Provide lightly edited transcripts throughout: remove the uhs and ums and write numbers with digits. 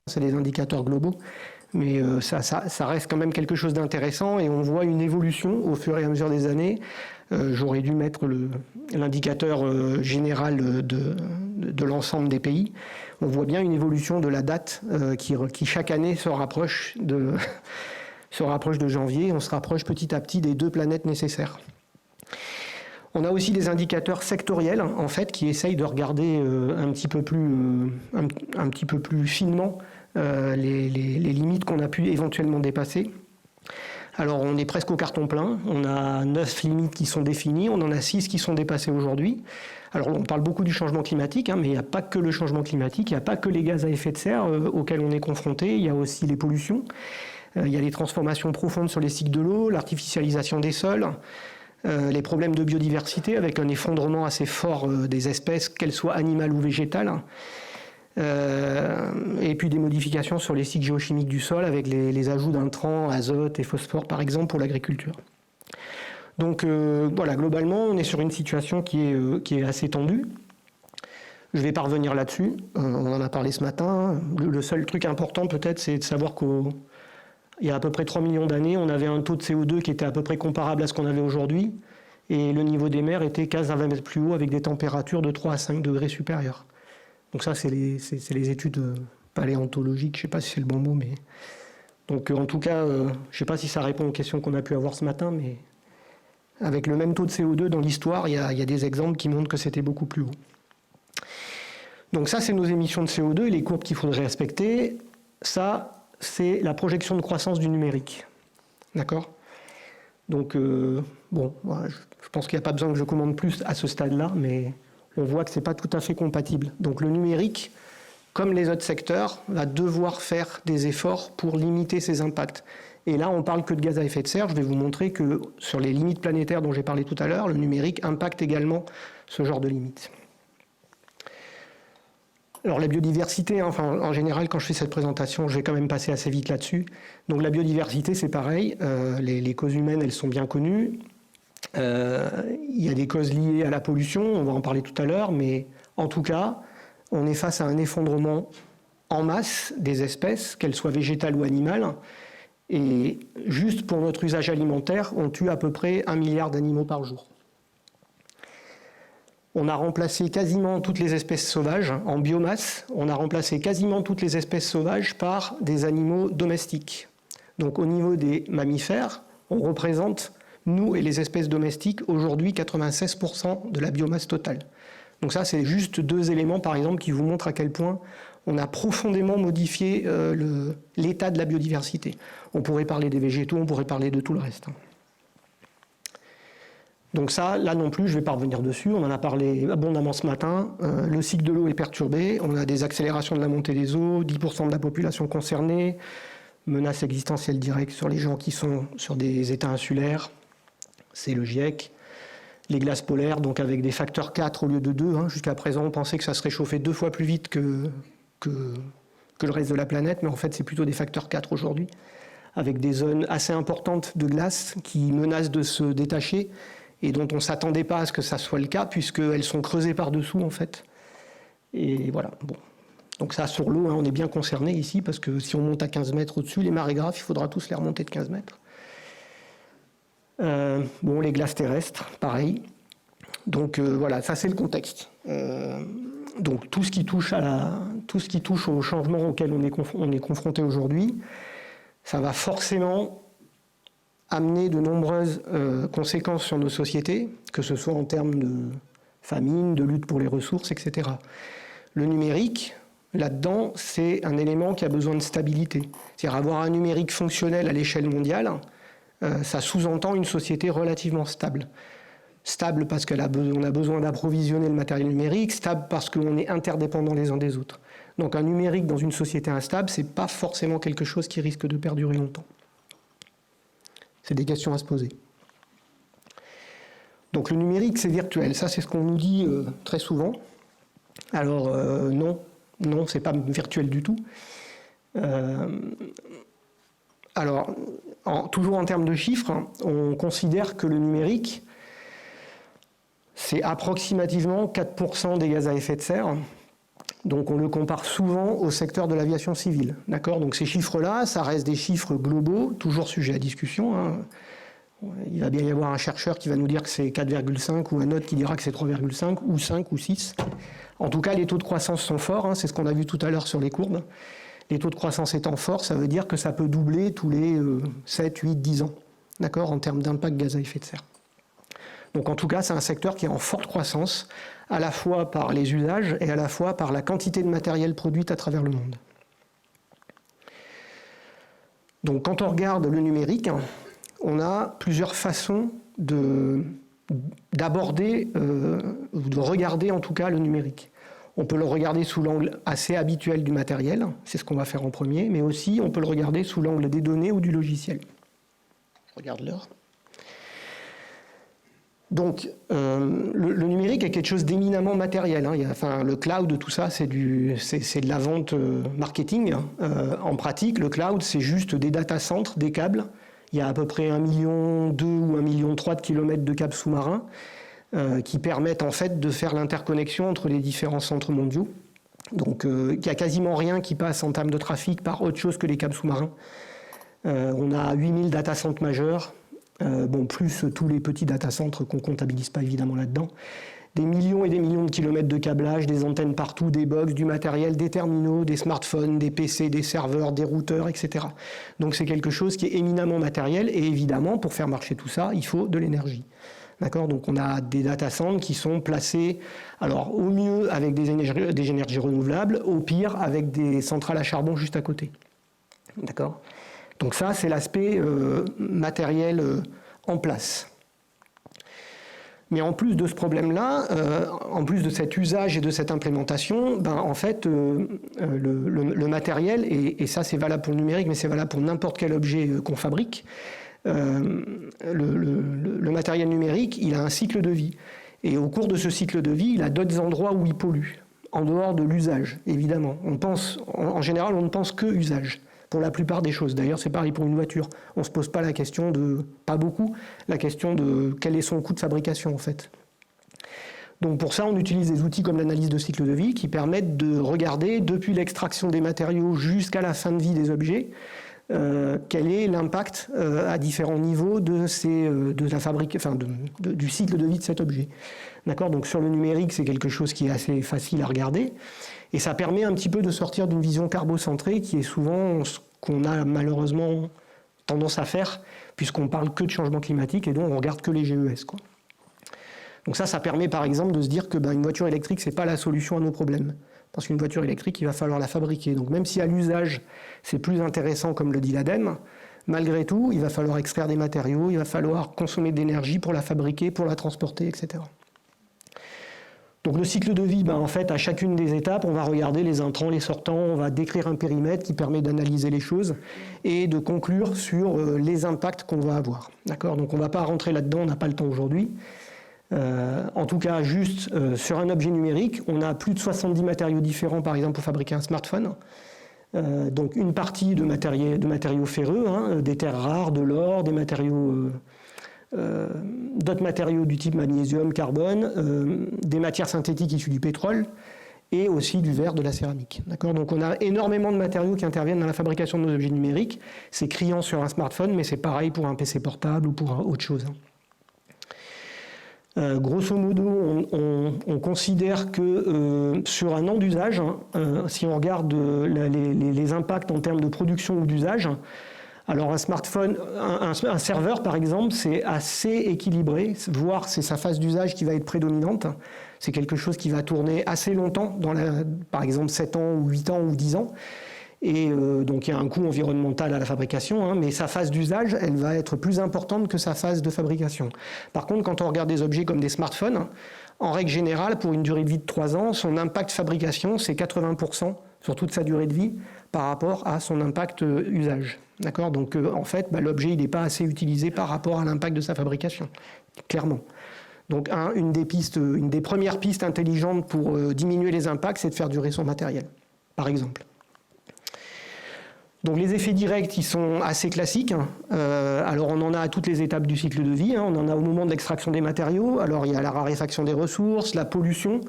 c'est des indicateurs globaux, mais ça reste quand même quelque chose d'intéressant et on voit une évolution au fur et à mesure des années. J'aurais dû mettre l'indicateur général de l'ensemble des pays. On voit bien une évolution de la date qui chaque année se rapproche de janvier. On se rapproche petit à petit des 2 planètes nécessaires. On a aussi des indicateurs sectoriels, en fait, qui essayent de regarder un petit peu plus finement les limites qu'on a pu éventuellement dépasser. Alors, on est presque au carton plein. On a 9 limites qui sont définies. On en a 6 qui sont dépassées aujourd'hui. Alors, on parle beaucoup du changement climatique, mais il n'y a pas que le changement climatique. Il n'y a pas que les gaz à effet de serre auxquels on est confronté. Il y a aussi les pollutions. Il y a les transformations profondes sur les cycles de l'eau, l'artificialisation des sols, les problèmes de biodiversité avec un effondrement assez fort des espèces, qu'elles soient animales ou végétales. Et puis des modifications sur les cycles géochimiques du sol avec les ajouts d'intrants, azote et phosphore par exemple pour l'agriculture. Donc voilà, globalement on est sur une situation qui est assez tendue. Je ne vais pas revenir là-dessus, on en a parlé ce matin. Le seul truc important peut-être c'est de savoir qu'il y a à peu près 3 millions d'années, on avait un taux de CO2 qui était à peu près comparable à ce qu'on avait aujourd'hui et le niveau des mers était 15 à 20 mètres plus haut avec des températures de 3 à 5 degrés supérieures. Donc ça, c'est les études paléontologiques, je ne sais pas si c'est le bon mot, mais... Donc en tout cas, je ne sais pas si ça répond aux questions qu'on a pu avoir ce matin, mais avec le même taux de CO2 dans l'histoire, il y a des exemples qui montrent que c'était beaucoup plus haut. Donc ça, c'est nos émissions de CO2 et les courbes qu'il faudrait respecter. Ça, c'est la projection de croissance du numérique. D'accord ? Donc, bon, je pense qu'il n'y a pas besoin que je commande plus à ce stade-là, mais... on voit que ce n'est pas tout à fait compatible. Donc le numérique, comme les autres secteurs, va devoir faire des efforts pour limiter ses impacts. Et là, on ne parle que de gaz à effet de serre. Je vais vous montrer que sur les limites planétaires dont j'ai parlé tout à l'heure, le numérique impacte également ce genre de limites. Alors la biodiversité, en général, quand je fais cette présentation, je vais quand même passer assez vite là-dessus. Donc la biodiversité, c'est pareil. Les causes humaines, elles sont bien connues. Il y a des causes liées à la pollution, on va en parler tout à l'heure, mais en tout cas, on est face à un effondrement en masse des espèces, qu'elles soient végétales ou animales, et juste pour notre usage alimentaire, on tue à peu près 1 milliard d'animaux par jour. On a remplacé quasiment toutes les espèces sauvages en biomasse, on a remplacé quasiment toutes les espèces sauvages par des animaux domestiques. Donc au niveau des mammifères, on représente nous et les espèces domestiques, aujourd'hui 96% de la biomasse totale. Donc ça, c'est juste 2 éléments, par exemple, qui vous montrent à quel point on a profondément modifié l'état de la biodiversité. On pourrait parler des végétaux, on pourrait parler de tout le reste. Donc ça, là non plus, je ne vais pas revenir dessus, on en a parlé abondamment ce matin. Le cycle de l'eau est perturbé, on a des accélérations de la montée des eaux, 10% de la population concernée, menaces existentielles directes sur les gens qui sont sur des états insulaires, c'est le GIEC, les glaces polaires, donc avec des facteurs 4 au lieu de 2. Jusqu'à présent, on pensait que ça se réchauffait 2 fois plus vite que le reste de la planète, mais en fait, c'est plutôt des facteurs 4 aujourd'hui, avec des zones assez importantes de glace qui menacent de se détacher et dont on ne s'attendait pas à ce que ça soit le cas, puisqu'elles sont creusées par-dessous, en fait. Et voilà, bon. Donc ça, sur l'eau, on est bien concerné ici, parce que si on monte à 15 mètres au-dessus, les marées graves, il faudra tous les remonter de 15 mètres. Bon, les glaces terrestres, pareil. Donc voilà, ça c'est le contexte. Donc tout ce qui touche au changement auquel on est confronté aujourd'hui, ça va forcément amener de nombreuses conséquences sur nos sociétés, que ce soit en termes de famine, de lutte pour les ressources, etc. Le numérique, là-dedans, c'est un élément qui a besoin de stabilité. C'est-à-dire avoir un numérique fonctionnel à l'échelle mondiale, ça sous-entend une société relativement stable. Stable parce qu'on a besoin d'approvisionner le matériel numérique, stable parce qu'on est interdépendants les uns des autres. Donc un numérique dans une société instable, ce n'est pas forcément quelque chose qui risque de perdurer longtemps. C'est des questions à se poser. Donc le numérique, c'est virtuel. Ça, c'est ce qu'on nous dit très souvent. Alors non, c'est pas virtuel du tout. Alors, toujours en termes de chiffres, on considère que le numérique, c'est approximativement 4% des gaz à effet de serre. Donc on le compare souvent au secteur de l'aviation civile. D'accord ? Donc ces chiffres-là, ça reste des chiffres globaux, toujours sujets à discussion. Hein. Il va bien y avoir un chercheur qui va nous dire que c'est 4,5 ou un autre qui dira que c'est 3,5 ou 5 ou 6. En tout cas, les taux de croissance sont forts, hein, c'est ce qu'on a vu tout à l'heure sur les courbes. Les taux de croissance étant forts, ça veut dire que ça peut doubler tous les 7, 8, 10 ans, d'accord, en termes d'impact gaz à effet de serre. Donc en tout cas, c'est un secteur qui est en forte croissance, à la fois par les usages et à la fois par la quantité de matériel produite à travers le monde. Donc quand on regarde le numérique, on a plusieurs façons d'aborder, ou de regarder en tout cas le numérique. On peut le regarder sous l'angle assez habituel du matériel, c'est ce qu'on va faire en premier, mais aussi on peut le regarder sous l'angle des données ou du logiciel. Je regarde l'heure. Donc, le numérique est quelque chose d'éminemment matériel. Hein. Le cloud, tout ça, c'est de la vente marketing. En pratique, le cloud, c'est juste des data centers, des câbles. Il y a à peu près 1,2 million ou 1,3 million de kilomètres de câbles sous-marins qui permettent en fait de faire l'interconnexion entre les différents centres mondiaux. Donc, il n'y a quasiment rien qui passe en termes de trafic par autre chose que les câbles sous-marins. On a 8000 data centers majeurs. Plus tous les petits data centers qu'on ne comptabilise pas évidemment là-dedans. Des millions et des millions de kilomètres de câblage, des antennes partout, des box, du matériel, des terminaux, des smartphones, des PC, des serveurs, des routeurs, etc. Donc c'est quelque chose qui est éminemment matériel et évidemment, pour faire marcher tout ça, il faut de l'énergie. D'accord ? Donc on a des data centers qui sont placés, alors au mieux avec des énergies renouvelables, au pire avec des centrales à charbon juste à côté. D'accord ? Donc ça, c'est l'aspect matériel en place. Mais en plus de ce problème-là, en plus de cet usage et de cette implémentation, en fait, le matériel, et ça c'est valable pour le numérique, mais c'est valable pour n'importe quel objet qu'on fabrique, le matériel numérique, il a un cycle de vie. Et au cours de ce cycle de vie, il a d'autres endroits où il pollue, en dehors de l'usage, évidemment. En général, on ne pense que usage. Pour la plupart des choses. D'ailleurs, c'est pareil pour une voiture. On ne se pose pas la question pas beaucoup, la question de quel est son coût de fabrication, en fait. Donc pour ça, on utilise des outils comme l'analyse de cycle de vie qui permettent de regarder, depuis l'extraction des matériaux jusqu'à la fin de vie des objets, quel est l'impact à différents niveaux du cycle de vie de cet objet. D'accord ? Donc sur le numérique, c'est quelque chose qui est assez facile à regarder. Et ça permet un petit peu de sortir d'une vision carbocentrée qui est souvent ce qu'on a malheureusement tendance à faire, puisqu'on parle que de changement climatique et donc on regarde que les GES, quoi. Donc ça permet par exemple de se dire que une voiture électrique, c'est pas la solution à nos problèmes. Parce qu'une voiture électrique, il va falloir la fabriquer. Donc même si à l'usage, c'est plus intéressant, comme le dit l'ADEME, malgré tout, il va falloir extraire des matériaux, il va falloir consommer de l'énergie pour la fabriquer, pour la transporter, etc. Donc le cycle de vie, en fait, à chacune des étapes, on va regarder les intrants, les sortants, on va décrire un périmètre qui permet d'analyser les choses et de conclure sur les impacts qu'on va avoir. D'accord ? Donc on ne va pas rentrer là-dedans, on n'a pas le temps aujourd'hui. En tout cas, juste sur un objet numérique, on a plus de 70 matériaux différents, par exemple, pour fabriquer un smartphone. Donc une partie de matériaux ferreux, des terres rares, de l'or, des matériaux... d'autres matériaux du type magnésium, carbone, des matières synthétiques issues du pétrole et aussi du verre, de la céramique. D'accord ? Donc on a énormément de matériaux qui interviennent dans la fabrication de nos objets numériques. C'est criant sur un smartphone, mais c'est pareil pour un PC portable ou pour autre chose. Grosso modo, on considère que sur un an d'usage, si on regarde les impacts en termes de production ou d'usage, alors un smartphone, un serveur par exemple, c'est assez équilibré, voire c'est sa phase d'usage qui va être prédominante. C'est quelque chose qui va tourner assez longtemps, par exemple 7 ans ou 8 ans ou 10 ans. Et donc il y a un coût environnemental à la fabrication, mais sa phase d'usage, elle va être plus importante que sa phase de fabrication. Par contre, quand on regarde des objets comme des smartphones, en règle générale, pour une durée de vie de 3 ans, son impact fabrication, c'est 80% sur toute sa durée de vie par rapport à son impact usage. D'accord ? Donc en fait, l'objet il n'est pas assez utilisé par rapport à l'impact de sa fabrication, clairement. Donc une des premières pistes intelligentes pour diminuer les impacts, c'est de faire durer son matériel, par exemple. Donc les effets directs, ils sont assez classiques. Alors on en a à toutes les étapes du cycle de vie. On en a au moment de l'extraction des matériaux. Alors il y a la raréfaction des ressources, la pollution.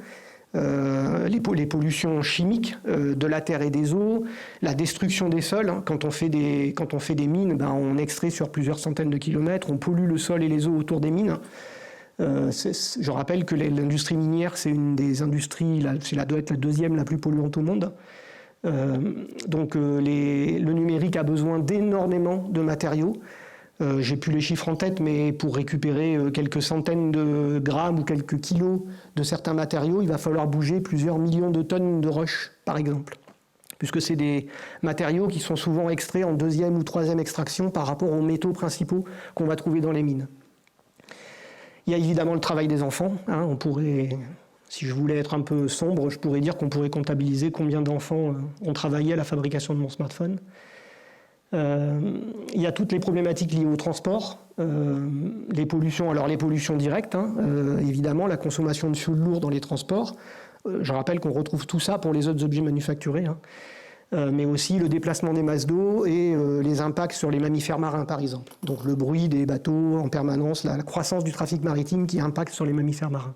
les pollutions chimiques de la terre et des eaux, la destruction des sols. Quand on fait des mines, on extrait sur plusieurs centaines de kilomètres, on pollue le sol et les eaux autour des mines. Je rappelle que l'industrie minière, c'est une des industries, doit être la deuxième la plus polluante au monde. Donc le numérique a besoin d'énormément de matériaux. J'ai plus les chiffres en tête, mais pour récupérer quelques centaines de grammes ou quelques kilos de certains matériaux, il va falloir bouger plusieurs millions de tonnes de roches, par exemple. Puisque c'est des matériaux qui sont souvent extraits en deuxième ou troisième extraction par rapport aux métaux principaux qu'on va trouver dans les mines. Il y a évidemment le travail des enfants. On pourrait, si je voulais être un peu sombre, je pourrais dire qu'on pourrait comptabiliser combien d'enfants ont travaillé à la fabrication de mon smartphone. Il y a toutes les problématiques liées au transport, les pollutions, alors les pollutions directes, évidemment, la consommation de fioul lourd dans les transports. Je rappelle qu'on retrouve tout ça pour les autres objets manufacturés, mais aussi le déplacement des masses d'eau et les impacts sur les mammifères marins, par exemple. Donc le bruit des bateaux en permanence, la croissance du trafic maritime qui impacte sur les mammifères marins.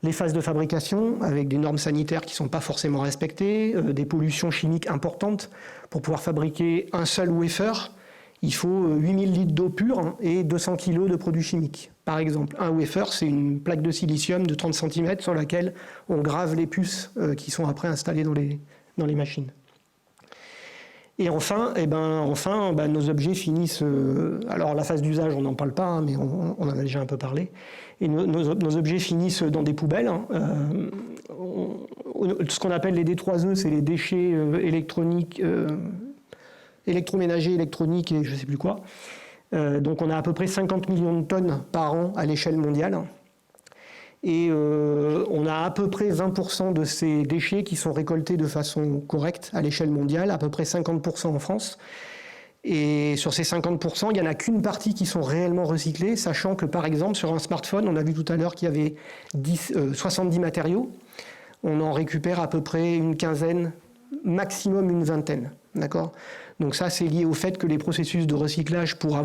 Les phases de fabrication, avec des normes sanitaires qui ne sont pas forcément respectées, des pollutions chimiques importantes. Pour pouvoir fabriquer un seul wafer, il faut 8000 litres d'eau pure et 200 kg de produits chimiques. Par exemple, un wafer, c'est une plaque de silicium de 30 cm sur laquelle on grave les puces qui sont après installées dans les machines. Et enfin, nos objets finissent... alors la phase d'usage, on n'en parle pas, mais on en a déjà un peu parlé. Et nos objets finissent dans des poubelles. Ce qu'on appelle les D3E, c'est les déchets électroniques, électroménagers, électroniques et je ne sais plus quoi. Donc on a à peu près 50 millions de tonnes par an à l'échelle mondiale. Et on a à peu près 20% de ces déchets qui sont récoltés de façon correcte à l'échelle mondiale, à peu près 50% en France. Et sur ces 50%, il n'y en a qu'une partie qui sont réellement recyclés, sachant que par exemple sur un smartphone, on a vu tout à l'heure qu'il y avait 70 matériaux. On en récupère à peu près une quinzaine, maximum une vingtaine. D'accord ? Donc ça, c'est lié au fait que les processus de recyclage pour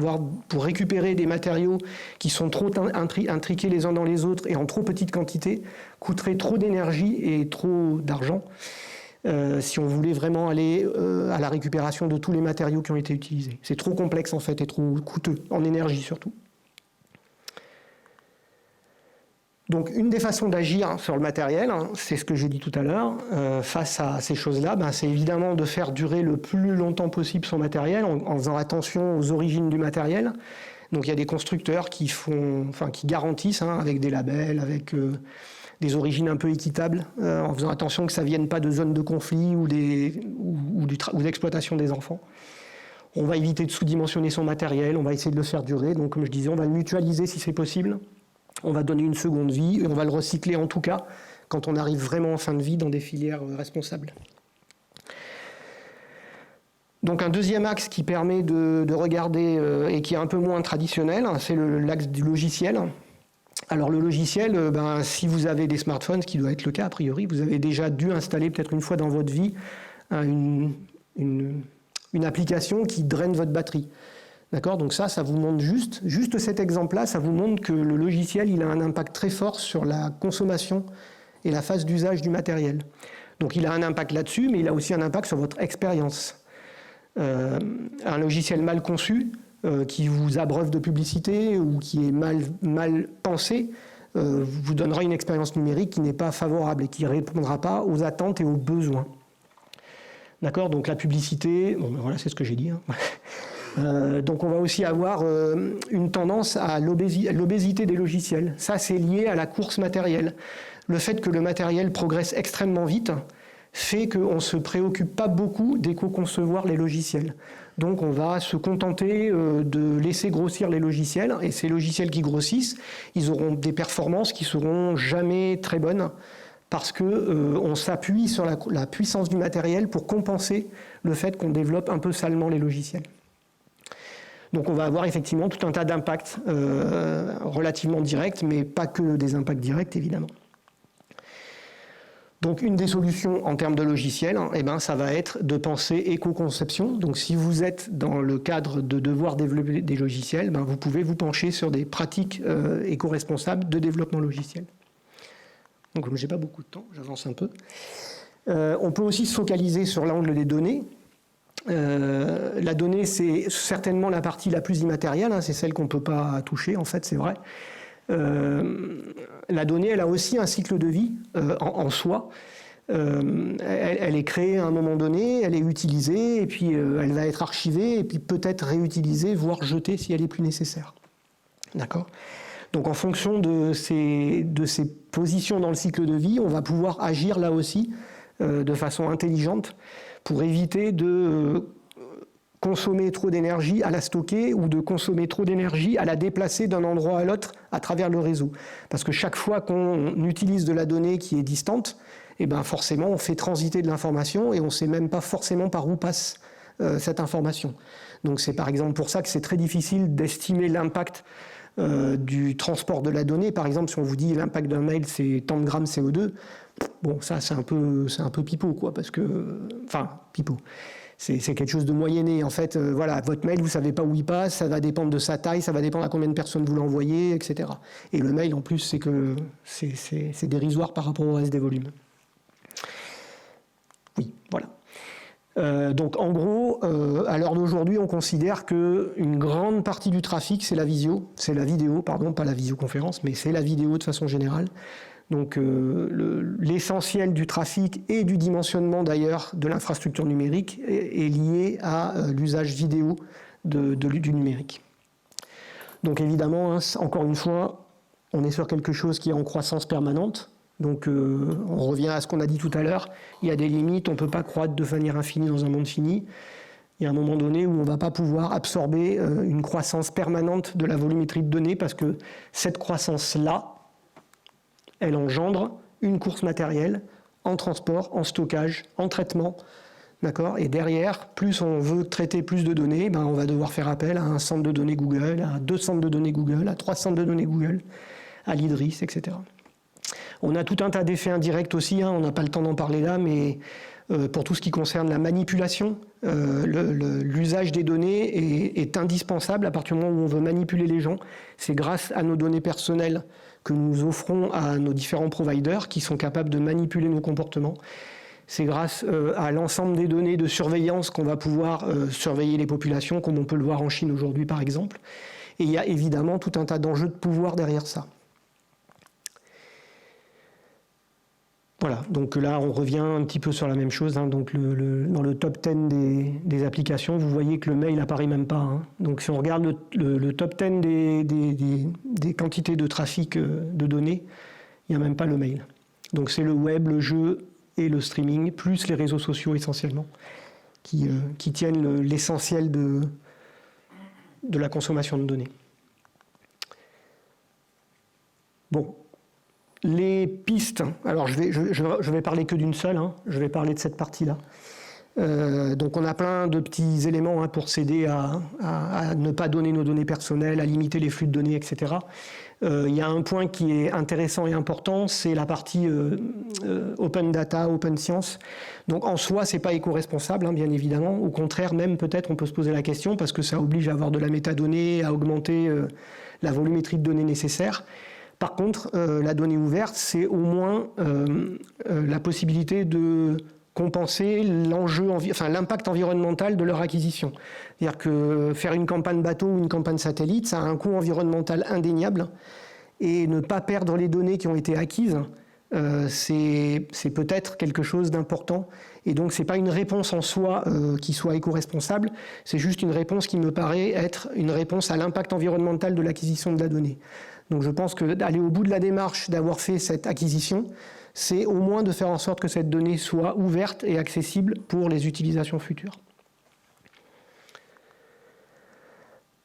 récupérer des matériaux qui sont trop intriqués les uns dans les autres et en trop petite quantité coûteraient trop d'énergie et trop d'argent si on voulait vraiment aller à la récupération de tous les matériaux qui ont été utilisés. C'est trop complexe en fait et trop coûteux, en énergie surtout. Donc une des façons d'agir sur le matériel, c'est ce que j'ai dit tout à l'heure, face à ces choses-là, c'est évidemment de faire durer le plus longtemps possible son matériel en faisant attention aux origines du matériel. Donc il y a des constructeurs qui garantissent avec des labels, avec des origines un peu équitables, en faisant attention que ça ne vienne pas de zones de conflit ou d'exploitation des enfants. On va éviter de sous-dimensionner son matériel, on va essayer de le faire durer. Donc comme je disais, on va le mutualiser si c'est possible. On va donner une seconde vie et on va le recycler en tout cas quand on arrive vraiment en fin de vie dans des filières responsables. Donc un deuxième axe qui permet de regarder et qui est un peu moins traditionnel, c'est l'axe du logiciel. Alors le logiciel, si vous avez des smartphones, ce qui doit être le cas a priori, vous avez déjà dû installer peut-être une fois dans votre vie une application qui draine votre batterie. D'accord ? Donc ça vous montre juste cet exemple-là, ça vous montre que le logiciel, il a un impact très fort sur la consommation et la phase d'usage du matériel. Donc il a un impact là-dessus, mais il a aussi un impact sur votre expérience. Un logiciel mal conçu, qui vous abreuve de publicité ou qui est mal pensé, vous donnera une expérience numérique qui n'est pas favorable et qui ne répondra pas aux attentes et aux besoins. D'accord ? Donc la publicité, voilà, c'est ce que j'ai dit. Donc on va aussi avoir une tendance à l'obésité des logiciels. Ça, c'est lié à la course matérielle. Le fait que le matériel progresse extrêmement vite fait qu'on ne se préoccupe pas beaucoup d'éco-concevoir les logiciels. Donc on va se contenter de laisser grossir les logiciels, et ces logiciels qui grossissent, ils auront des performances qui ne seront jamais très bonnes, parce qu'on s'appuie sur la puissance du matériel pour compenser le fait qu'on développe un peu salement les logiciels. Donc on va avoir effectivement tout un tas d'impacts relativement directs, mais pas que des impacts directs évidemment. Donc une des solutions en termes de logiciel, ça va être de penser éco-conception. Donc si vous êtes dans le cadre de devoir développer des logiciels, vous pouvez vous pencher sur des pratiques éco-responsables de développement logiciel. Donc comme je n'ai pas beaucoup de temps, j'avance un peu. On peut aussi se focaliser sur l'angle des données. La donnée, c'est certainement la partie la plus immatérielle, hein, c'est celle qu'on ne peut pas toucher, en fait, c'est vrai. La donnée, elle a aussi un cycle de vie en soi. Elle est créée à un moment donné, elle est utilisée, et puis elle va être archivée, et puis peut-être réutilisée, voire jetée si elle est plus nécessaire. D'accord ? Donc en fonction de ces positions dans le cycle de vie, on va pouvoir agir là aussi de façon intelligente pour éviter de consommer trop d'énergie à la stocker ou de consommer trop d'énergie à la déplacer d'un endroit à l'autre à travers le réseau. Parce que chaque fois qu'on utilise de la donnée qui est distante, eh ben forcément on fait transiter de l'information et on ne sait même pas forcément par où passe cette information. Donc c'est par exemple pour ça que c'est très difficile d'estimer l'impact du transport de la donnée. Par exemple, si on vous dit l'impact d'un mail c'est tant de grammes CO2, bon ça c'est un peu pipeau quoi, parce que enfin pipeau. C'est quelque chose de moyenné. En fait, voilà, votre mail, vous ne savez pas où il passe, ça va dépendre de sa taille, ça va dépendre à combien de personnes vous l'envoyez, etc. Et le mail, en plus, c'est dérisoire par rapport au reste des volumes. Oui, voilà. Donc, en gros, à l'heure d'aujourd'hui, on considère qu'une grande partie du trafic, c'est la vidéo, pardon, pas la visioconférence, mais c'est la vidéo de façon générale. Donc l'essentiel du trafic et du dimensionnement d'ailleurs de l'infrastructure numérique est lié à l'usage vidéo du numérique. Donc évidemment, hein, encore une fois, on est sur quelque chose qui est en croissance permanente. Donc on revient à ce qu'on a dit tout à l'heure, il y a des limites, on ne peut pas croître de manière infinie dans un monde fini. Il y a un moment donné où on ne va pas pouvoir absorber une croissance permanente de la volumétrie de données parce que cette croissance-là, elle engendre une course matérielle en transport, en stockage, en traitement. D'accord ? Et derrière, plus on veut traiter plus de données, ben on va devoir faire appel à un centre de données Google, à 2 centres de données Google, à 3 centres de données Google, à l'IDRIS, etc. On a tout un tas d'effets indirects aussi, hein, on n'a pas le temps d'en parler là, mais pour tout ce qui concerne la manipulation, l'usage des données est indispensable à partir du moment où on veut manipuler les gens. C'est grâce à nos données personnelles que nous offrons à nos différents providers qui sont capables de manipuler nos comportements. C'est grâce à l'ensemble des données de surveillance qu'on va pouvoir surveiller les populations, comme on peut le voir en Chine aujourd'hui par exemple. Et il y a évidemment tout un tas d'enjeux de pouvoir derrière ça. Voilà, donc là on revient un petit peu sur la même chose, hein. Donc dans le top 10 des applications, vous voyez que le mail n'apparaît même pas, hein. Donc si on regarde le top 10 des quantités de trafic de données, il n'y a même pas le mail. Donc c'est le web, le jeu et le streaming, plus les réseaux sociaux essentiellement, qui tiennent l'essentiel de la consommation de données. Bon. Les pistes, alors je vais parler que d'une seule, hein, je vais parler de cette partie-là. Donc on a plein de petits éléments hein, pour s'aider à ne pas donner nos données personnelles, à limiter les flux de données, etc. Il y a un point qui est intéressant et important, c'est la partie open data, open science. Donc en soi, c'est pas éco-responsable, hein, bien évidemment. Au contraire, même peut-être on peut se poser la question parce que ça oblige à avoir de la métadonnée, à augmenter la volumétrie de données nécessaire. Par contre, la donnée ouverte, c'est au moins la possibilité de compenser l'impact environnemental de leur acquisition. C'est-à-dire que faire une campagne bateau ou une campagne satellite, ça a un coût environnemental indéniable. Et ne pas perdre les données qui ont été acquises, c'est peut-être quelque chose d'important. Et donc, ce n'est pas une réponse en soi qui soit éco-responsable, c'est juste une réponse qui me paraît être une réponse à l'impact environnemental de l'acquisition de la donnée. Donc je pense que d'aller au bout de la démarche, d'avoir fait cette acquisition, c'est au moins de faire en sorte que cette donnée soit ouverte et accessible pour les utilisations futures.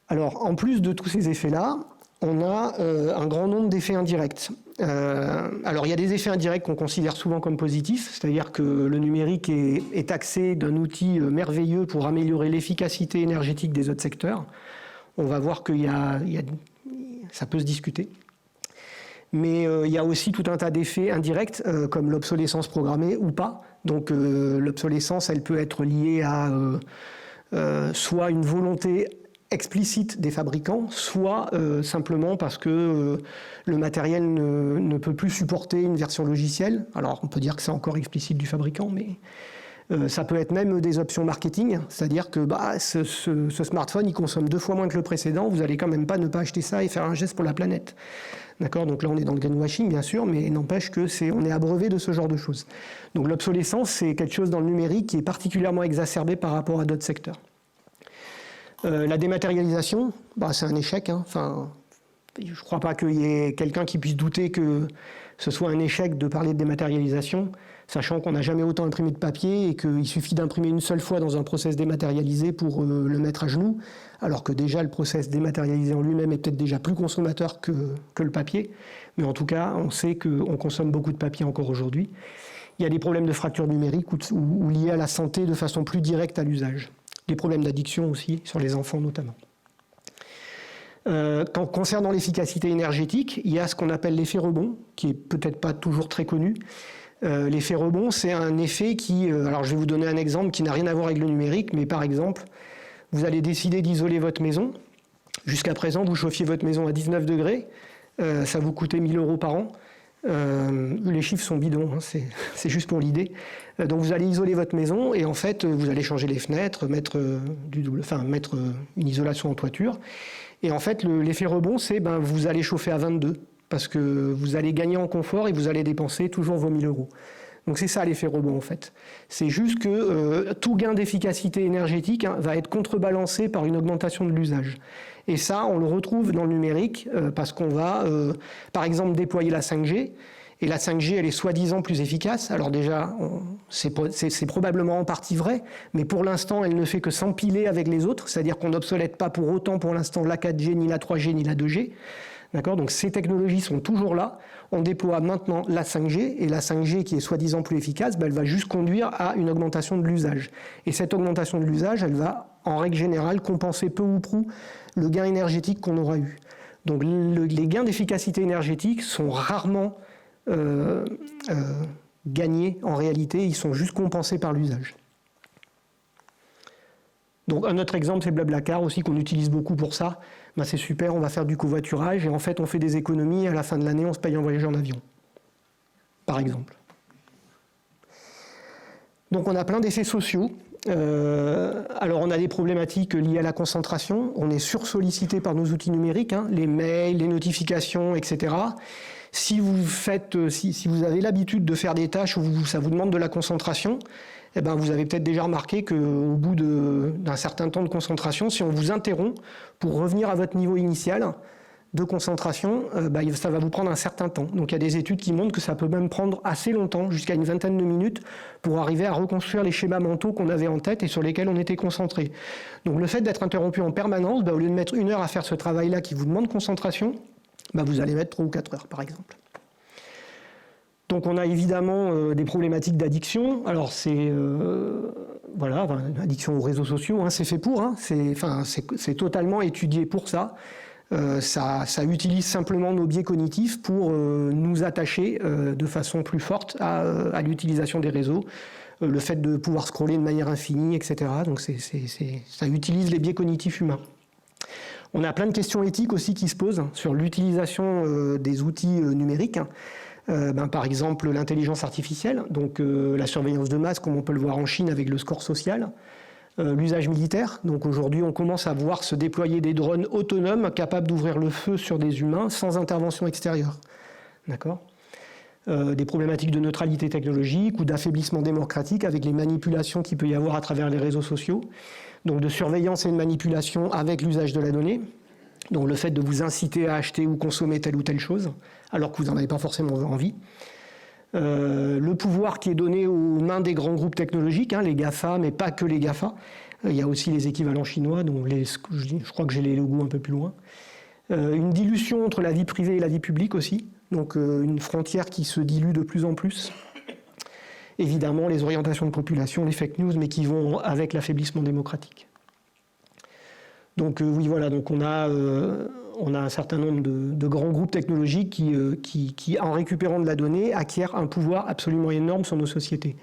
Alors, en plus de tous ces effets-là, on a un grand nombre d'effets indirects. Alors, il y a des effets indirects qu'on considère souvent comme positifs, c'est-à-dire que le numérique est taxé d'un outil merveilleux pour améliorer l'efficacité énergétique des autres secteurs. On va voir qu'il y a ça peut se discuter. Mais il y a aussi tout un tas d'effets indirects, comme l'obsolescence programmée ou pas. Donc l'obsolescence, elle peut être liée à soit une volonté explicite des fabricants, soit simplement parce que le matériel ne peut plus supporter une version logicielle. Alors on peut dire que c'est encore explicite du fabricant, mais ça peut être même des options marketing, c'est-à-dire que ce smartphone il consomme 2 fois moins que le précédent, vous n'allez quand même pas ne pas acheter ça et faire un geste pour la planète. D'accord, donc là on est dans le greenwashing bien sûr, mais n'empêche que on est abreuvé de ce genre de choses. Donc l'obsolescence c'est quelque chose dans le numérique qui est particulièrement exacerbé par rapport à d'autres secteurs. La dématérialisation, c'est un échec. Enfin, je ne crois pas qu'il y ait quelqu'un qui puisse douter que ce soit un échec de parler de dématérialisation, sachant qu'on n'a jamais autant imprimé de papier et qu'il suffit d'imprimer une seule fois dans un process dématérialisé pour le mettre à genoux, alors que déjà le process dématérialisé en lui-même est peut-être déjà plus consommateur que le papier. Mais en tout cas, on sait qu'on consomme beaucoup de papier encore aujourd'hui. Il y a des problèmes de fracture numérique ou liés à la santé de façon plus directe à l'usage. Des problèmes d'addiction aussi, sur les enfants notamment. Concernant l'efficacité énergétique, il y a ce qu'on appelle l'effet rebond, qui est peut-être pas toujours très connu. L'effet rebond, c'est un effet qui... alors je vais vous donner un exemple qui n'a rien à voir avec le numérique, mais par exemple, vous allez décider d'isoler votre maison. Jusqu'à présent, vous chauffiez votre maison à 19 degrés, ça vous coûtait 1 000 € par an. Les chiffres sont bidons, c'est juste pour l'idée. Donc vous allez isoler votre maison et en fait vous allez changer les fenêtres, mettre une isolation en toiture. Et en fait l'effet rebond c'est vous allez chauffer à 22 parce que vous allez gagner en confort et vous allez dépenser toujours vos 1 000 €. Donc c'est ça l'effet rebond en fait. C'est juste que tout gain d'efficacité énergétique va être contrebalancé par une augmentation de l'usage. Et ça, on le retrouve dans le numérique parce qu'on va, par exemple, déployer la 5G. Et la 5G, elle est soi-disant plus efficace. Alors déjà, c'est probablement en partie vrai, mais pour l'instant, elle ne fait que s'empiler avec les autres. C'est-à-dire qu'on n'obsolète pas pour autant, pour l'instant, la 4G, ni la 3G, ni la 2G. D'accord ? Donc ces technologies sont toujours là. On déploie maintenant la 5G, et la 5G qui est soi-disant plus efficace, elle va juste conduire à une augmentation de l'usage. Et cette augmentation de l'usage, elle va, en règle générale, compenser peu ou prou le gain énergétique qu'on aura eu. Donc les gains d'efficacité énergétique sont rarement gagnés en réalité, ils sont juste compensés par l'usage. Donc un autre exemple, c'est Blablacar aussi, qu'on utilise beaucoup pour ça. C'est super, on va faire du covoiturage et en fait on fait des économies et à la fin de l'année on se paye un voyage en avion, par exemple. Donc on a plein d'effets sociaux. Alors on a des problématiques liées à la concentration, on est sursollicité par nos outils numériques, les mails, les notifications, etc. Si vous avez l'habitude de faire des tâches où ça vous demande de la concentration, vous avez peut-être déjà remarqué qu'au bout d'un certain temps de concentration, si on vous interrompt pour revenir à votre niveau initial de concentration, ça va vous prendre un certain temps. Donc il y a des études qui montrent que ça peut même prendre assez longtemps, jusqu'à une vingtaine de minutes, pour arriver à reconstruire les schémas mentaux qu'on avait en tête et sur lesquels on était concentré. Donc le fait d'être interrompu en permanence, au lieu de mettre 1 heure à faire ce travail-là qui vous demande concentration, vous allez mettre 3 ou 4 heures, par exemple. Donc on a évidemment des problématiques d'addiction. Alors c'est addiction aux réseaux sociaux, c'est fait pour, c'est totalement étudié pour ça. Ça utilise simplement nos biais cognitifs pour nous attacher de façon plus forte à l'utilisation des réseaux, le fait de pouvoir scroller de manière infinie, etc. Donc ça utilise les biais cognitifs humains. On a plein de questions éthiques aussi qui se posent sur l'utilisation des outils numériques. Par exemple, l'intelligence artificielle, donc la surveillance de masse, comme on peut le voir en Chine avec le score social. L'usage militaire, donc aujourd'hui on commence à voir se déployer des drones autonomes capables d'ouvrir le feu sur des humains sans intervention extérieure. D'accord ? Des problématiques de neutralité technologique ou d'affaiblissement démocratique avec les manipulations qu'il peut y avoir à travers les réseaux sociaux. Donc de surveillance et de manipulation avec l'usage de la donnée. Donc le fait de vous inciter à acheter ou consommer telle ou telle chose, alors que vous n'en avez pas forcément envie. Le pouvoir qui est donné aux mains des grands groupes technologiques, les GAFA, mais pas que les GAFA. Il y a aussi les équivalents chinois, dont je crois que j'ai les logos un peu plus loin. Une dilution entre la vie privée et la vie publique aussi, donc une frontière qui se dilue de plus en plus. Évidemment, les orientations de population, les fake news, mais qui vont avec l'affaiblissement démocratique. Donc donc on a un certain nombre de grands groupes technologiques qui, en récupérant de la donnée, acquièrent un pouvoir absolument énorme sur nos sociétés.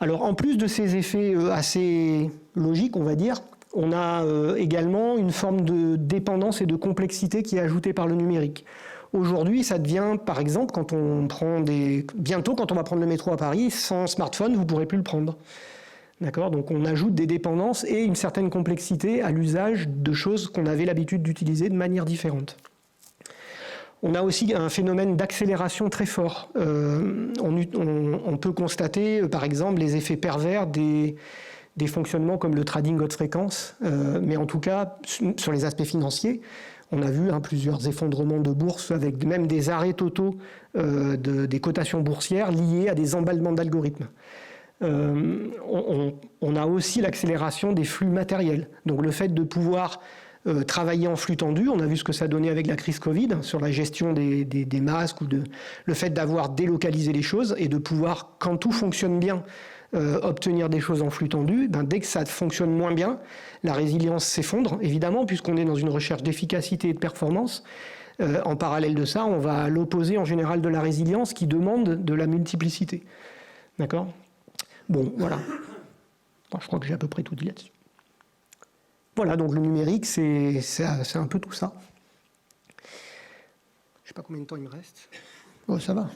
Alors, en plus de ces effets assez logiques, on va dire, On a également une forme de dépendance et de complexité qui est ajoutée par le numérique. Aujourd'hui, ça devient, par exemple, bientôt, quand on va prendre le métro à Paris, sans smartphone, vous ne pourrez plus le prendre. D'accord ? Donc on ajoute des dépendances et une certaine complexité à l'usage de choses qu'on avait l'habitude d'utiliser de manière différente. On a aussi un phénomène d'accélération très fort. On peut constater, par exemple, les effets pervers des fonctionnements comme le trading haute fréquence, mais en tout cas, sur les aspects financiers, on a vu plusieurs effondrements de bourse avec même des arrêts totaux des cotations boursières liés à des emballements d'algorithmes. On a aussi l'accélération des flux matériels. Donc le fait de pouvoir travailler en flux tendu, on a vu ce que ça donnait avec la crise Covid, sur la gestion des masques, ou le fait d'avoir délocalisé les choses et de pouvoir, quand tout fonctionne bien, obtenir des choses en flux tendu. Dès que ça fonctionne moins bien, la résilience s'effondre, évidemment, puisqu'on est dans une recherche d'efficacité et de performance. En parallèle de ça, on va à l'opposé en général de la résilience qui demande de la multiplicité. D'accord ? Bon, voilà. Je crois que j'ai à peu près tout dit là-dessus. Voilà, donc le numérique, c'est un peu tout ça. Je ne sais pas combien de temps il me reste. Oh, ça va.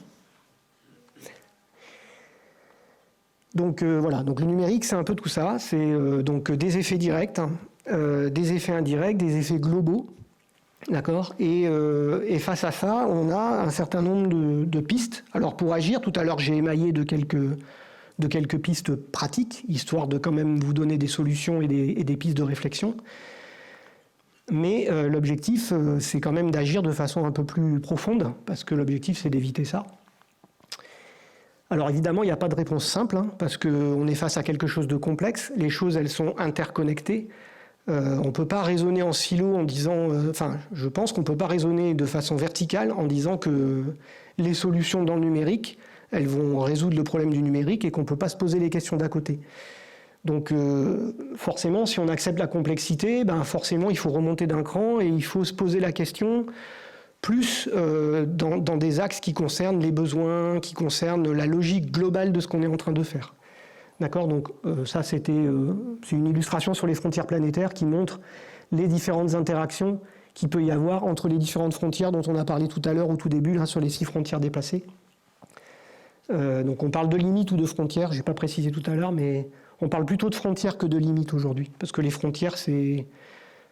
Donc voilà, donc le numérique, c'est un peu tout ça. C'est donc des effets directs, des effets indirects, des effets globaux. D'accord ? Et face à ça, on a un certain nombre de pistes. Alors pour agir, tout à l'heure, j'ai émaillé de quelques pistes pratiques, histoire de quand même vous donner des solutions et des pistes de réflexion. Mais l'objectif, c'est quand même d'agir de façon un peu plus profonde, parce que l'objectif, c'est d'éviter ça. Alors évidemment, il n'y a pas de réponse simple, parce qu'on est face à quelque chose de complexe. Les choses, elles sont interconnectées. On ne peut pas raisonner en silo en disant... je pense qu'on ne peut pas raisonner de façon verticale en disant que les solutions dans le numérique, elles vont résoudre le problème du numérique et qu'on ne peut pas se poser les questions d'à côté. Donc forcément, si on accepte la complexité, forcément, il faut remonter d'un cran et il faut se poser la question plus dans des axes qui concernent les besoins, qui concernent la logique globale de ce qu'on est en train de faire. D'accord ? Donc ça, c'est une illustration sur les frontières planétaires qui montre les différentes interactions qu'il peut y avoir entre les différentes frontières dont on a parlé tout à l'heure au tout début, là, sur les 6 frontières déplacées. Donc on parle de limites ou de frontières, je n'ai pas précisé tout à l'heure, mais on parle plutôt de frontières que de limites aujourd'hui. Parce que les frontières,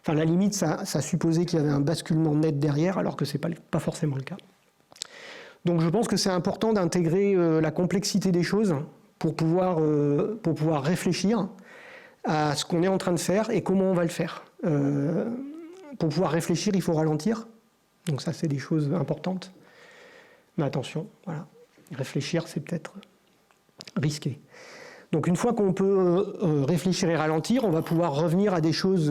la limite, ça supposait qu'il y avait un basculement net derrière, alors que ce n'est pas forcément le cas. Donc je pense que c'est important d'intégrer la complexité des choses pour pouvoir réfléchir à ce qu'on est en train de faire et comment on va le faire. Pour pouvoir réfléchir, il faut ralentir. Donc ça, c'est des choses importantes. Mais attention, voilà. Réfléchir, c'est peut-être risqué. Donc une fois qu'on peut réfléchir et ralentir, on va pouvoir revenir à des choses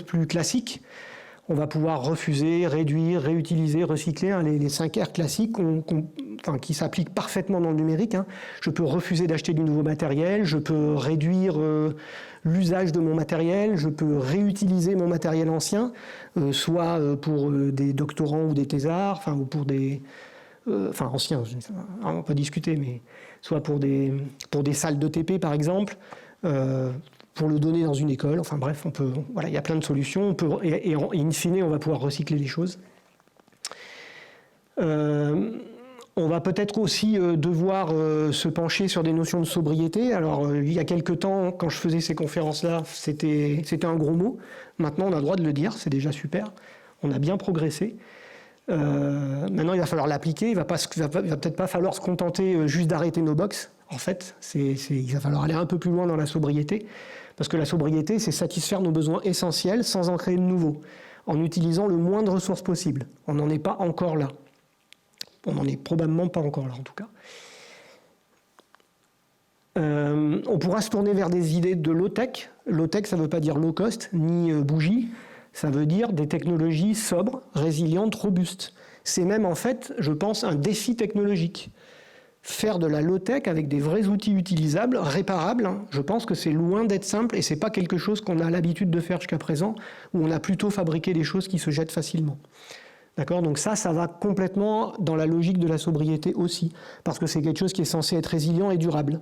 plus classiques. On va pouvoir refuser, réduire, réutiliser, recycler, les 5 R classiques qui s'appliquent parfaitement dans le numérique. Je peux refuser d'acheter du nouveau matériel, je peux réduire l'usage de mon matériel, je peux réutiliser mon matériel ancien, soit pour des doctorants ou des thésards, ou pour des... anciens, on peut discuter, mais soit pour des salles d'ETP par exemple, pour le donner dans une école, bref, il y a plein de solutions, et in fine, on va pouvoir recycler les choses. On va peut-être aussi devoir se pencher sur des notions de sobriété. Alors, il y a quelques temps, quand je faisais ces conférences-là, c'était un gros mot. Maintenant, on a le droit de le dire, c'est déjà super. On a bien progressé. Maintenant, il va falloir l'appliquer. Il va peut-être pas falloir se contenter juste d'arrêter nos box. En fait, il va falloir aller un peu plus loin dans la sobriété. Parce que la sobriété, c'est satisfaire nos besoins essentiels sans en créer de nouveaux, en utilisant le moins de ressources possible. On n'en est pas encore là. On n'en est probablement pas encore là, en tout cas. On pourra se tourner vers des idées de low-tech. Low-tech, ça ne veut pas dire low-cost, ni bougie. Ça veut dire des technologies sobres, résilientes, robustes. C'est même, en fait, je pense, un défi technologique. Faire de la low-tech avec des vrais outils utilisables, réparables, je pense que c'est loin d'être simple et ce n'est pas quelque chose qu'on a l'habitude de faire jusqu'à présent, où on a plutôt fabriqué des choses qui se jettent facilement. D'accord ? Donc ça va complètement dans la logique de la sobriété aussi, parce que c'est quelque chose qui est censé être résilient et durable.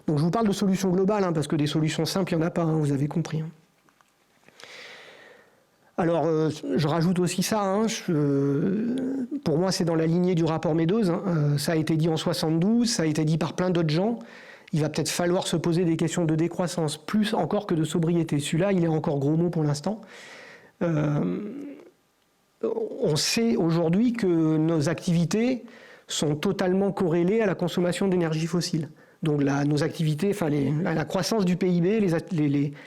Donc je vous parle de solutions globales, hein, parce que des solutions simples, il n'y en a pas, hein, vous avez compris. Hein. Alors, je rajoute aussi ça, hein, pour moi c'est dans la lignée du rapport Meadows, hein, ça a été dit en 72, ça a été dit par plein d'autres gens, il va peut-être falloir se poser des questions de décroissance, plus encore que de sobriété. Celui-là, il est encore gros mot pour l'instant. On sait aujourd'hui que nos activités sont totalement corrélées à la consommation d'énergie fossile. Donc nos activités, enfin la croissance du PIB,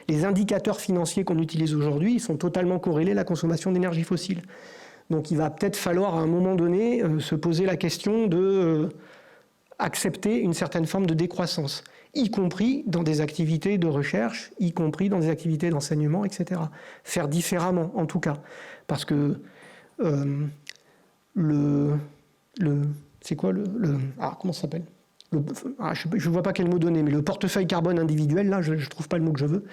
les indicateurs financiers qu'on utilise aujourd'hui sont totalement corrélés à la consommation d'énergie fossile. Donc il va peut-être falloir à un moment donné se poser la question de accepter une certaine forme de décroissance, y compris dans des activités de recherche, y compris dans des activités d'enseignement, etc. Faire différemment, en tout cas. Parce que c'est quoi comment ça s'appelle ? Je ne vois pas quel mot donner, mais le portefeuille carbone individuel, là, je ne trouve pas le mot que je veux.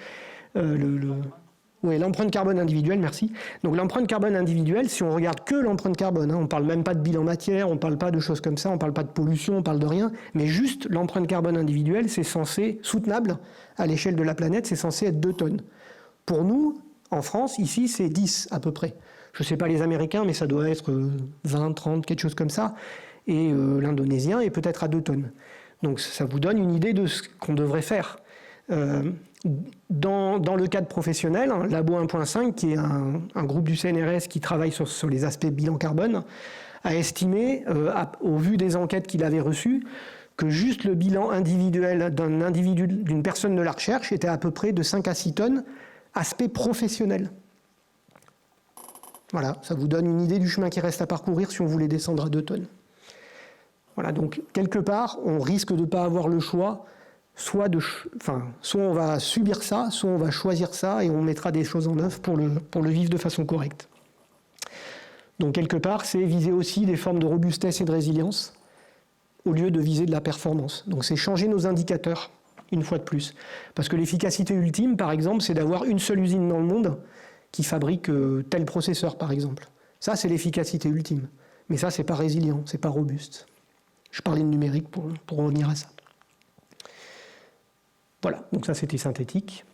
Oui, l'empreinte carbone individuelle, merci. Donc l'empreinte carbone individuelle, si on regarde que l'empreinte carbone, hein, on ne parle même pas de bilan matière, on ne parle pas de choses comme ça, on ne parle pas de pollution, on ne parle de rien, mais juste l'empreinte carbone individuelle, c'est censé, soutenable à l'échelle de la planète, c'est censé être 2 tonnes. Pour nous, en France, ici, c'est 10 à peu près. Je ne sais pas les Américains, mais ça doit être 20, 30, quelque chose comme ça. Et l'Indonésien est peut-être à 2 tonnes. Donc ça vous donne une idée de ce qu'on devrait faire. Dans le cadre professionnel, hein, Labo 1.5, qui est un groupe du CNRS qui travaille sur les aspects bilan carbone, a estimé, au vu des enquêtes qu'il avait reçues, que juste le bilan individuel d'une personne de la recherche était à peu près de 5 à 6 tonnes, aspect professionnel. Voilà, ça vous donne une idée du chemin qui reste à parcourir si on voulait descendre à 2 tonnes. Voilà, donc quelque part, on risque de ne pas avoir le choix, soit on va subir ça, soit on va choisir ça et on mettra des choses en œuvre pour le vivre de façon correcte. Donc quelque part, c'est viser aussi des formes de robustesse et de résilience au lieu de viser de la performance. Donc c'est changer nos indicateurs, une fois de plus. Parce que l'efficacité ultime, par exemple, c'est d'avoir une seule usine dans le monde qui fabrique tel processeur, par exemple. Ça, c'est l'efficacité ultime. Mais ça, c'est pas résilient, c'est pas robuste. Je parlais de numérique pour revenir à ça. Voilà, donc ça c'était synthétique.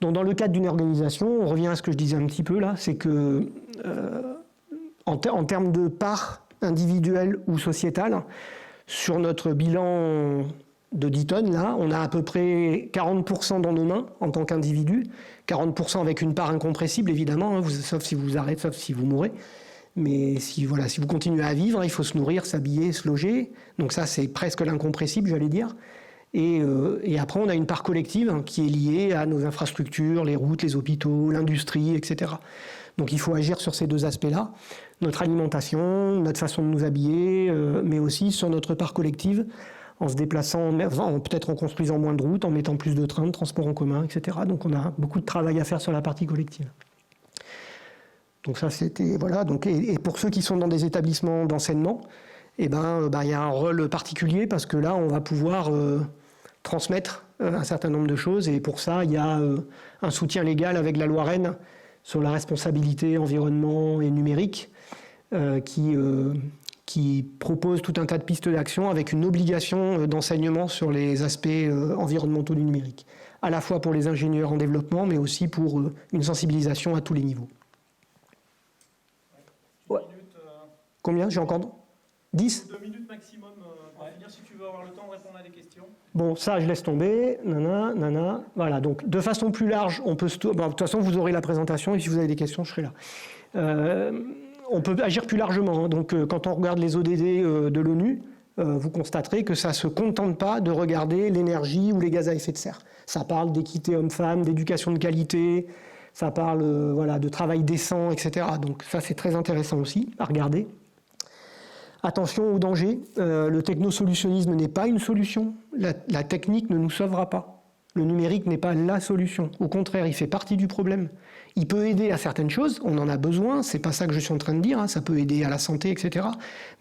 Donc dans le cadre d'une organisation, on revient à ce que je disais un petit peu là, c'est que en termes de part individuelle ou sociétale, sur notre bilan de 10 tonnes, là, on a à peu près 40% dans nos mains en tant qu'individu, 40% avec une part incompressible évidemment, hein, sauf si vous arrêtez, sauf si vous mourrez. Mais si vous continuez à vivre, il faut se nourrir, s'habiller, se loger. Donc ça, c'est presque l'incompressible, j'allais dire. Et après, on a une part collective qui est liée à nos infrastructures, les routes, les hôpitaux, l'industrie, etc. Donc il faut agir sur ces 2 aspects-là. Notre alimentation, notre façon de nous habiller, mais aussi sur notre part collective, en se déplaçant, peut-être en construisant moins de routes, en mettant plus de trains, de transports en commun, etc. Donc on a beaucoup de travail à faire sur la partie collective. Donc ça, c'était voilà. Donc et pour ceux qui sont dans des établissements d'enseignement, il y a un rôle particulier parce que là, on va pouvoir transmettre un certain nombre de choses. Et pour ça, il y a un soutien légal avec la loi Rennes sur la responsabilité environnement et numérique, qui propose tout un tas de pistes d'action avec une obligation d'enseignement sur les aspects environnementaux du numérique, à la fois pour les ingénieurs en développement, mais aussi pour une sensibilisation à tous les niveaux. Ouais. Combien? J'ai encore 10? 2 minutes maximum pour finir, si tu veux avoir le temps de répondre à des questions. Bon, ça, je laisse tomber. Nana. Voilà, donc de façon plus large, on peut... de toute façon, vous aurez la présentation et si vous avez des questions, je serai là. On peut agir plus largement. Hein. Donc, quand on regarde les ODD de l'ONU, vous constaterez que ça ne se contente pas de regarder l'énergie ou les gaz à effet de serre. Ça parle d'équité homme-femme, d'éducation de qualité, ça parle de travail décent, etc. Donc ça, c'est très intéressant aussi à regarder. Attention aux dangers. Le technosolutionnisme n'est pas une solution. La technique ne nous sauvera pas. Le numérique n'est pas la solution. Au contraire, il fait partie du problème. Il peut aider à certaines choses, on en a besoin, c'est pas ça que je suis en train de dire, hein, ça peut aider à la santé, etc.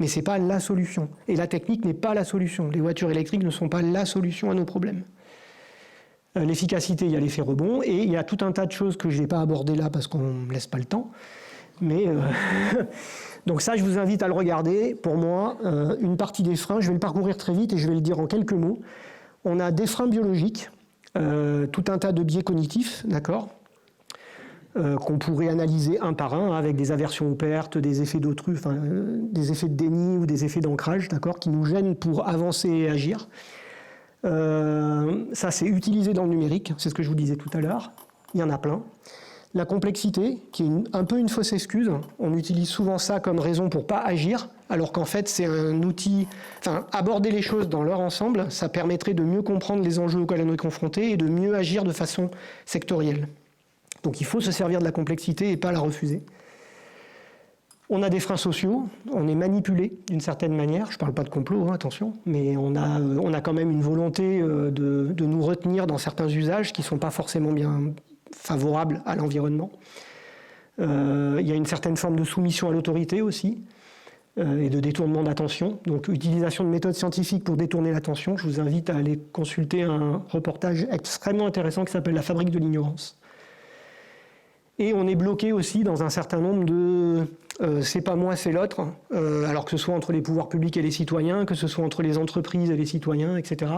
Mais c'est pas la solution. Et la technique n'est pas la solution. Les voitures électriques ne sont pas la solution à nos problèmes. L'efficacité, il y a l'effet rebond, et il y a tout un tas de choses que je n'ai pas abordées là parce qu'on ne me laisse pas le temps. Mais donc ça, je vous invite à le regarder. Pour moi, une partie des freins, je vais le parcourir très vite et je vais le dire en quelques mots. On a des freins biologiques, tout un tas de biais cognitifs, d'accord, qu'on pourrait analyser un par un, avec des aversions aux pertes, des effets d'autrui, enfin, des effets de déni ou des effets d'ancrage, d'accord, qui nous gênent pour avancer et agir. Ça, c'est utilisé dans le numérique, c'est ce que je vous disais tout à l'heure. Il y en a plein. La complexité, qui est un peu une fausse excuse. On utilise souvent ça comme raison pour ne pas agir, alors qu'en fait, c'est un outil... Enfin, aborder les choses dans leur ensemble, ça permettrait de mieux comprendre les enjeux auxquels on est confronté et de mieux agir de façon sectorielle. Donc il faut se servir de la complexité et pas la refuser. On a des freins sociaux, on est manipulé d'une certaine manière, je ne parle pas de complot, hein, attention, mais on a quand même une volonté de nous retenir dans certains usages qui ne sont pas forcément bien favorables à l'environnement. Il y a une certaine forme de soumission à l'autorité aussi, et de détournement d'attention. Donc utilisation de méthodes scientifiques pour détourner l'attention. Je vous invite à aller consulter un reportage extrêmement intéressant qui s'appelle « La fabrique de l'ignorance ». Et on est bloqué aussi dans un certain nombre de c'est pas moi, c'est l'autre, alors que ce soit entre les pouvoirs publics et les citoyens, que ce soit entre les entreprises et les citoyens, etc.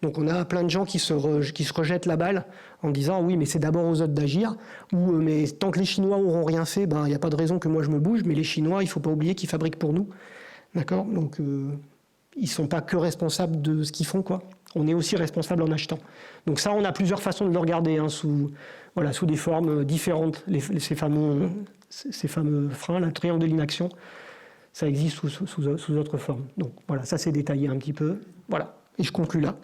Donc on a plein de gens qui se rejettent la balle en disant oui, mais c'est d'abord aux autres d'agir, ou mais tant que les Chinois auront rien fait, ben il n'y a pas de raison que moi je me bouge, mais les Chinois, il ne faut pas oublier qu'ils fabriquent pour nous. D'accord ? Donc ils ne sont pas que responsables de ce qu'ils font, quoi. On est aussi responsable en achetant. Donc ça, on a plusieurs façons de le regarder, hein, sous des formes différentes. Ces fameux freins, la triangle de l'inaction, ça existe sous autre forme. Donc voilà, ça c'est détaillé un petit peu. Voilà, et je conclus là.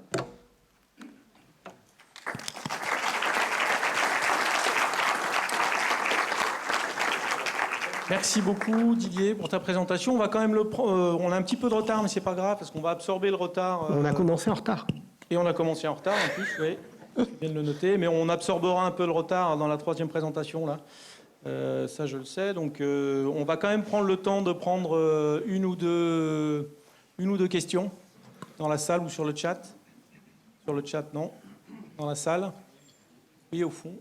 Merci beaucoup Didier pour ta présentation. On va quand même on a un petit peu de retard, mais c'est pas grave parce qu'on va absorber le retard. On a commencé en retard. Et on a commencé en retard en plus, oui. Je viens de le noter, mais on absorbera un peu le retard dans la troisième présentation là. Ça je le sais. Donc on va quand même prendre le temps de prendre une ou deux questions dans la salle ou sur le chat. Sur le chat, non. Dans la salle. Oui, au fond.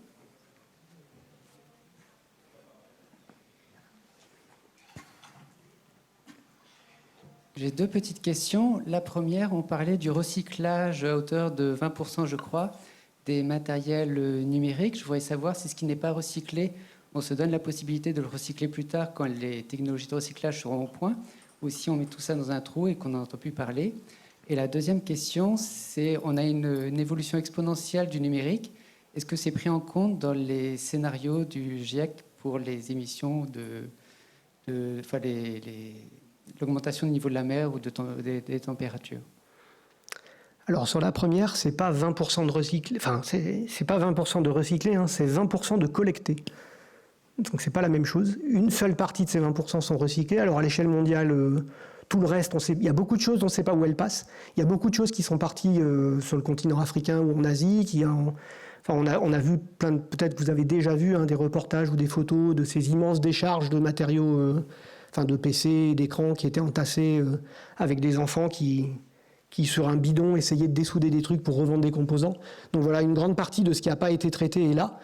J'ai deux petites questions. La première, on parlait du recyclage à hauteur de 20%, je crois, des matériels numériques. Je voudrais savoir si ce qui n'est pas recyclé, on se donne la possibilité de le recycler plus tard quand les technologies de recyclage seront au point, ou si on met tout ça dans un trou et qu'on n'en entend plus parler. Et la deuxième question, c'est on a une évolution exponentielle du numérique. Est-ce que c'est pris en compte dans les scénarios du GIEC pour les émissions l'augmentation du niveau de la mer ou des températures? Alors sur la première, c'est pas 20% de recyclé, enfin c'est pas 20% de recyclé, hein, c'est 20% de collecté. Donc c'est pas la même chose. Une seule partie de ces 20% sont recyclés. Alors à l'échelle mondiale, tout le reste, il y a beaucoup de choses dont on ne sait pas où elles passent. Il y a beaucoup de choses qui sont parties sur le continent africain ou en Asie, on a vu peut-être que vous avez déjà vu des reportages ou des photos de ces immenses décharges de matériaux, de PC, d'écrans qui étaient entassés avec des enfants qui sur un bidon essayaient de dessouder des trucs pour revendre des composants. Donc voilà, une grande partie de ce qui n'a pas été traité est là.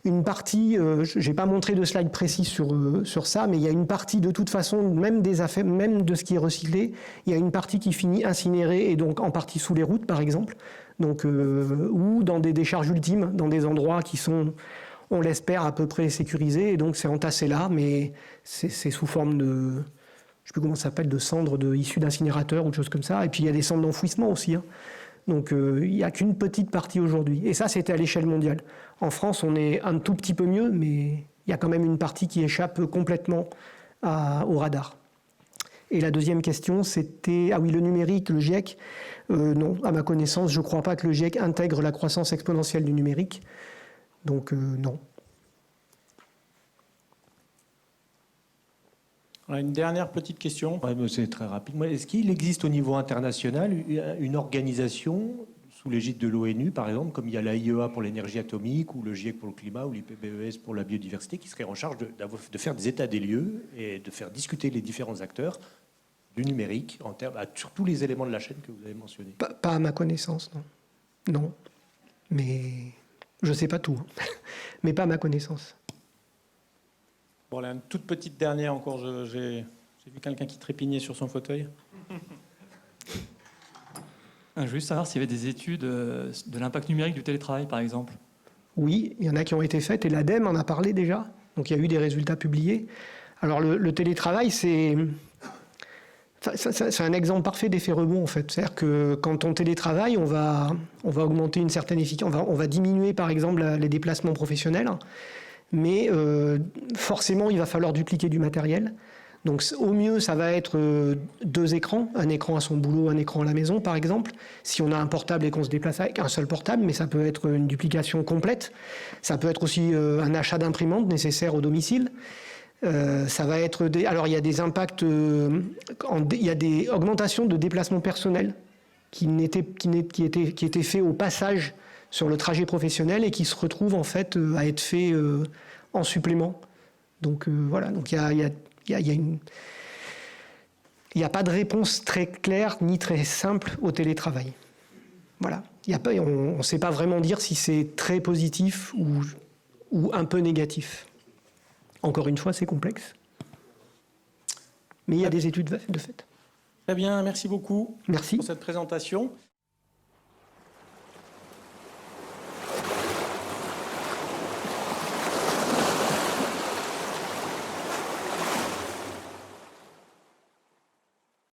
Une partie, je n'ai pas montré de slide précis sur ça, mais il y a une partie de toute façon, même des affaires, même de ce qui est recyclé, il y a une partie qui finit incinérée et donc en partie sous les routes par exemple, donc, ou dans des décharges ultimes, dans des endroits qui sont, on l'espère, à peu près sécurisés, et donc c'est entassé là, mais c'est sous forme de, je ne sais plus comment ça s'appelle, de cendres issues d'incinérateurs ou de choses comme ça, et puis il y a des cendres d'enfouissement aussi, hein. Donc il n'y a qu'une petite partie aujourd'hui. Et ça, c'était à l'échelle mondiale. En France, on est un tout petit peu mieux, mais il y a quand même une partie qui échappe complètement au radar. Et la deuxième question, c'était... Ah oui, le numérique, le GIEC. Non, à ma connaissance, je ne crois pas que le GIEC intègre la croissance exponentielle du numérique. Donc non. On a une dernière petite question. Ouais, c'est très rapide. Est-ce qu'il existe au niveau international une organisation sous l'égide de l'ONU, par exemple, comme il y a l'AIEA pour l'énergie atomique ou le GIEC pour le climat ou l'IPBES pour la biodiversité, qui serait en charge de faire des états des lieux et de faire discuter les différents acteurs du numérique sur tous les éléments de la chaîne que vous avez mentionnés? Pas à ma connaissance, non. Non. Mais je ne sais pas tout. Hein. Mais pas à ma connaissance. Bon, là, une toute petite dernière encore. J'ai vu quelqu'un qui trépignait sur son fauteuil. Je voulais juste savoir s'il y avait des études de l'impact numérique du télétravail, par exemple. Oui, il y en a qui ont été faites et l'ADEME en a parlé déjà. Donc il y a eu des résultats publiés. Alors le télétravail, c'est un exemple parfait d'effet rebond en fait. C'est-à-dire que quand on télétravaille, on va augmenter une certaine efficacité. On va diminuer par exemple les déplacements professionnels, mais forcément il va falloir dupliquer du matériel. Donc au mieux, ça va être 2 écrans, un écran à son boulot, un écran à la maison par exemple. Si on a un portable et qu'on se déplace avec un seul portable, mais ça peut être une duplication complète. Ça peut être aussi un achat d'imprimante nécessaire au domicile. Ça va être alors il y a des impacts, il y a des augmentations de déplacements personnels qui étaient faits au passage sur le trajet professionnel et qui se retrouvent en fait à être faits en supplément. Donc voilà, donc il n'y a pas de réponse très claire ni très simple au télétravail. Voilà. On ne sait pas vraiment dire si c'est très positif ou un peu négatif. Encore une fois, c'est complexe. Mais il y a des études de fait. Très bien, merci beaucoup Merci. pour cette présentation.